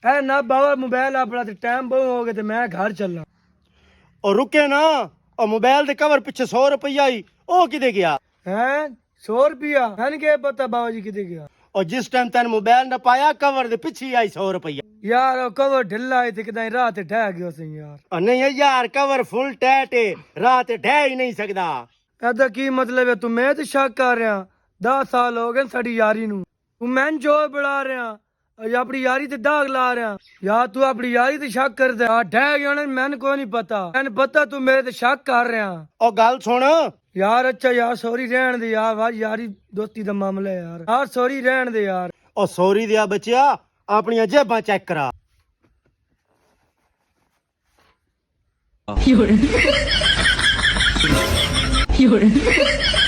ਐ ਨਾ ਬਾਬਾ ਮੋਬਾਈਲ ਆਪਣਾ ਤੇ ਟਾਈਮ ਬਹੁਤ ਹੋ ਗਿਆ ਤੇ ਮੈਂ ਘਰ ਚੱਲਾਂ। ਉਹ ਰੁਕੇ ਨਾ, ਉਹ ਮੋਬਾਈਲ ਦੇ ਕਵਰ ਪਿੱਛੇ 100 ਰੁਪਈਆ ਹੀ ਉਹ ਕਿਤੇ ਗਿਆ? ਹੈ 100 ਰੁਪਿਆ? ਮੈਨੂੰ ਕੀ ਪਤਾ ਬਾਬਾ ਜੀ ਕਿਤੇ ਗਿਆ। और जिस टाइम तेन मोबाइल न पाया कवर दे पीछे आई 100 रुपया। यार वो कवर ढिल्ला है ते किदां रात ढह गयो सी यार। और नहीं है यार, कवर फुल टाइट है, रात ढह ही नहीं सकदा। ਇਹਦਾ ਕੀ ਮਤਲਬ ਹੈ? ਤੂੰ ਮੈਂ ਤੇ ਸ਼ੱਕ ਕਰ ਰਿਹਾ। 10 ਸਾਲ ਹੋ ਗਏ ਸਾਡੀ ਯਾਰੀ ਨੂੰ, ਤੂੰ ਮੈਨੂੰ ਜੋ ਬੁਲਾ ਰਿਹਾ ਜਾਂ ਆਪਣੀ ਯਾਰੀ ਤੇ ਦਾਗ ਲਾ ਰਿਹਾ। ਯਾਰ ਤੂੰ ਆਪਣੀ ਯਾਰੀ ਤੇ ਸ਼ੱਕ ਕਰਦਾ। ਆ ਢਹਿ ਗਿਆ ਨਾ, ਮੈਨੂੰ ਕੋਈ ਨਹੀਂ ਪਤਾ। ਮੈਨੂੰ ਪਤਾ ਤੂੰ ਮੇਰੇ ਤੇ ਸ਼ੱਕ ਕਰ ਰਿਹਾ। और गल सुन यार अच्छा यार सॉरी रहन दे यार, वाह यारी दोस्ती दा मामला है यार। यार सॉरी रहन दे यार। और सॉरी दिया बच्चिया, अपनी जेबां चेक करा। 有人，有人。